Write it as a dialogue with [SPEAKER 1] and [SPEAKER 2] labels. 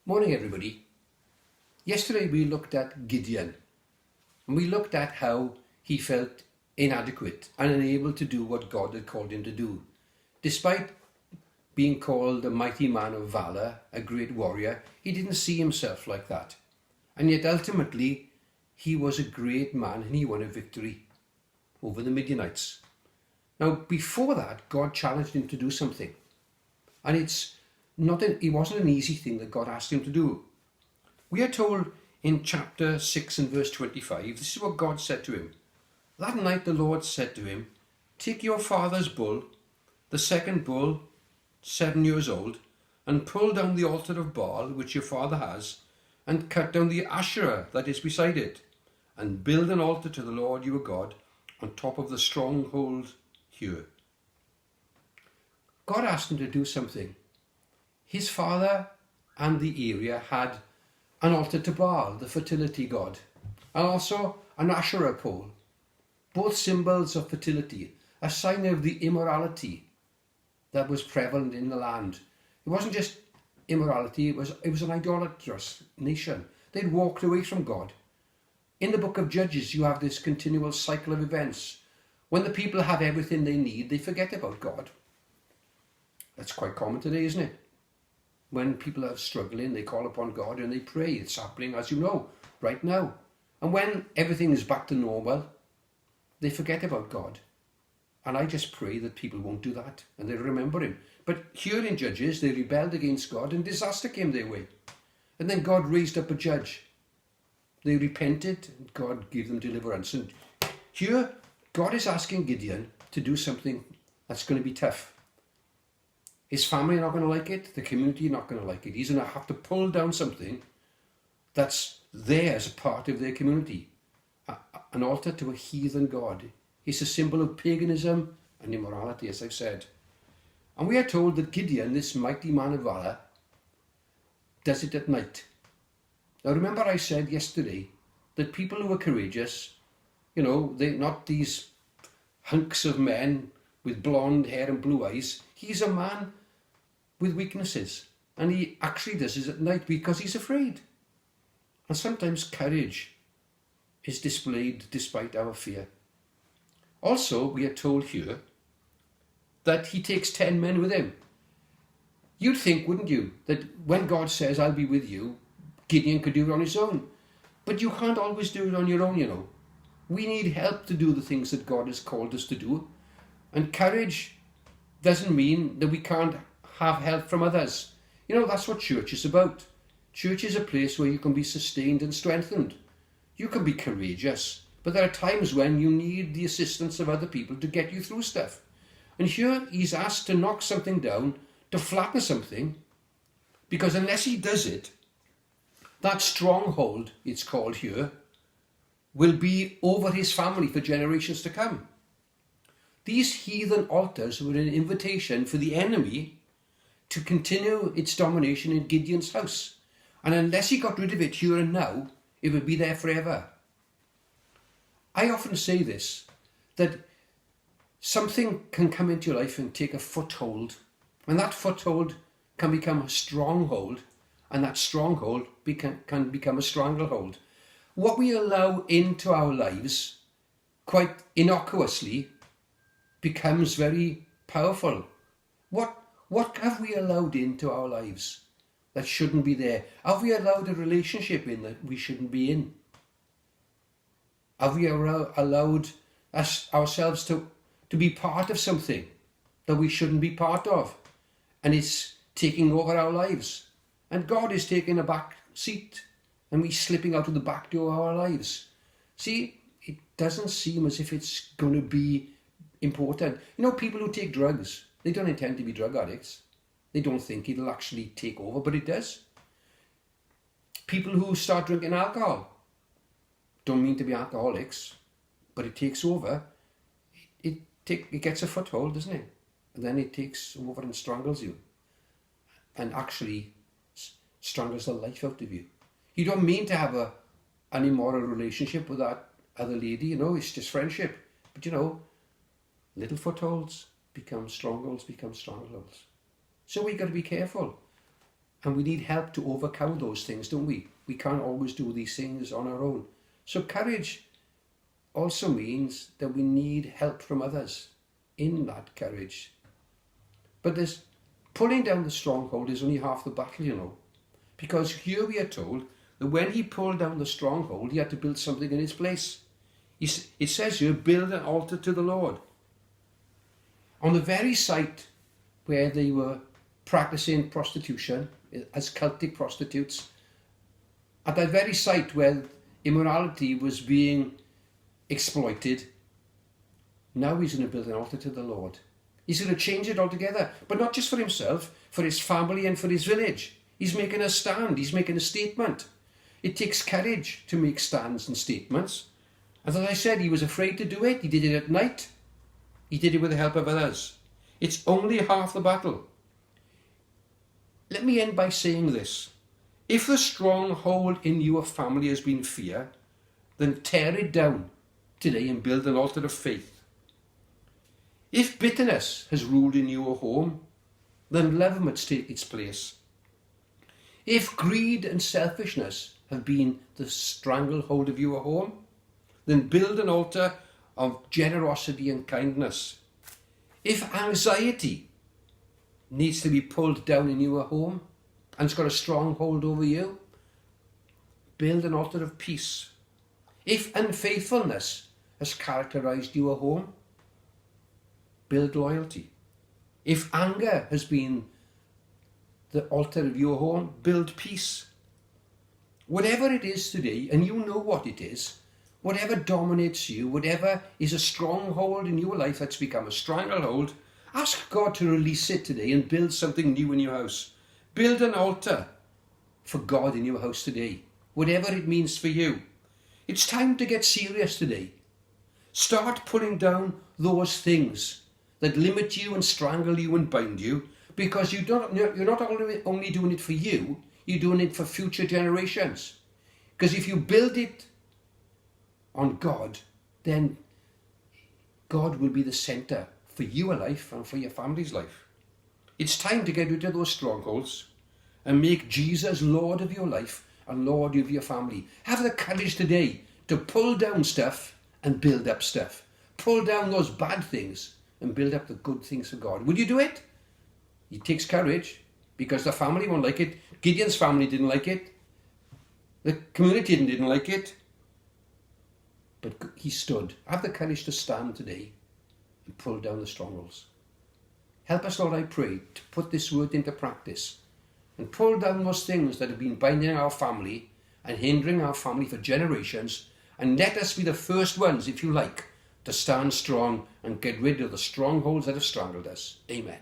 [SPEAKER 1] Morning everybody. Yesterday we looked at Gideon and we looked at how he felt inadequate and unable to do what God had called him to do. Despite being called a mighty man of valour, a great warrior, he didn't see himself like that. And yet ultimately he was a great man and he won a victory over the Midianites. Now before that, God challenged him to do something. And it wasn't an easy thing that God asked him to do. We are told in chapter 6 and verse 25, this is what God said to him. That night the Lord said to him, take your father's bull, the second bull, 7 years old, and pull down the altar of Baal which your father has, and cut down the Asherah that is beside it, and build an altar to the Lord your God on top of the stronghold here. God asked him to do something. His father and the area had an altar to Baal, the fertility god, and also an Asherah pole, both symbols of fertility, a sign of the immorality that was prevalent in the land. It wasn't just immorality, it was an idolatrous nation. They'd walked away from God. In the book of Judges, you have this continual cycle of events. When the people have everything they need, they forget about God. That's quite common today, isn't it? When people are struggling, they call upon God and they pray. It's happening, as you know, right now. And when everything is back to normal, they forget about God. And I just pray that people won't do that and they remember him. But here in Judges, they rebelled against God and disaster came their way. And then God raised up a judge. They repented and God gave them deliverance. And here, God is asking Gideon to do something that's going to be tough. His family are not going to like it. The community are not going to like it. He's going to have to pull down something that's there as a part of their community. An altar to a heathen god. It's a symbol of paganism and immorality, as I've said. And we are told that Gideon, this mighty man of valour, does it at night. Now remember I said yesterday that people who are courageous, they're not these hunks of men with blonde hair and blue eyes. He's a man with weaknesses, and he actually does it at night because he's afraid. And sometimes courage is displayed despite our fear. Also, we are told here that he takes 10 men with him. You'd think, wouldn't you, that when God says, I'll be with you, Gideon could do it on his own. But you can't always do it on your own, We need help to do the things that God has called us to do. And courage doesn't mean that we can't have help from others. That's what church is about. Church is a place where you can be sustained and strengthened. You can be courageous, but there are times when you need the assistance of other people to get you through stuff. And here he's asked to knock something down, to flatten something, because unless he does it, that stronghold, it's called here, will be over his family for generations to come. These heathen altars were an invitation for the enemy to continue its domination in Gideon's house. And unless he got rid of it here and now, it would be there forever. I often say this, that something can come into your life and take a foothold. And that foothold can become a stronghold, and that stronghold can become a stranglehold. What we allow into our lives, quite innocuously, becomes very powerful. What have we allowed into our lives that shouldn't be there? Have we allowed a relationship in that we shouldn't be in? Have we allowed ourselves to be part of something that we shouldn't be part of? And it's taking over our lives. And God is taking a back seat and we're slipping out of the back door of our lives. See, it doesn't seem as if it's going to be important. People who take drugs, they don't intend to be drug addicts. They don't think it'll actually take over, but it does. People who start drinking alcohol don't mean to be alcoholics, but it takes over. It gets a foothold, doesn't it? And then it takes over and strangles you. And actually strangles the life out of you. You don't mean to have an immoral relationship with that other lady, it's just friendship. But little footholds become strongholds, become strongholds. So we've got to be careful. And we need help to overcome those things, don't we? We can't always do these things on our own. So courage also means that we need help from others in that courage. But this pulling down the stronghold is only half the battle, you know. Because here we are told that when he pulled down the stronghold, he had to build something in its place. It says here, build an altar to the Lord. On the very site where they were practicing prostitution as cultic prostitutes, at that very site where immorality was being exploited, now he's going to build an altar to the Lord. He's going to change it altogether, but not just for himself, for his family and for his village. He's making a stand, he's making a statement. It takes courage to make stands and statements. And as I said, he was afraid to do it. He did it at night. He did it with the help of others. It's only half the battle. Let me end by saying this. If the stronghold in your family has been fear, then tear it down today and build an altar of faith. If bitterness has ruled in your home, then love must take its place. If greed and selfishness have been the stranglehold of your home, then build an altar of generosity and kindness. If anxiety needs to be pulled down in your home and it's got a stronghold over you, build an altar of peace. If unfaithfulness has characterized your home, build loyalty. If anger has been the altar of your home, build peace. Whatever it is today, and you know what it is, whatever dominates you, whatever is a stronghold in your life that's become a stranglehold, ask God to release it today and build something new in your house. Build an altar for God in your house today, whatever it means for you. It's time to get serious today. Start pulling down those things that limit you and strangle you and bind you, because you're not only doing it for you, you're doing it for future generations. Because if you build it on God, then God will be the centre for your life and for your family's life. It's time to get rid of those strongholds and make Jesus Lord of your life and Lord of your family. Have the courage today to pull down stuff and build up stuff. Pull down those bad things and build up the good things of God. Will you do it? It takes courage, because the family won't like it. Gideon's family didn't like it. The community didn't like it. But he stood. Have the courage to stand today and pull down the strongholds. Help us, Lord, I pray, to put this word into practice and pull down those things that have been binding our family and hindering our family for generations, and let us be the first ones, if you like, to stand strong and get rid of the strongholds that have strangled us. Amen.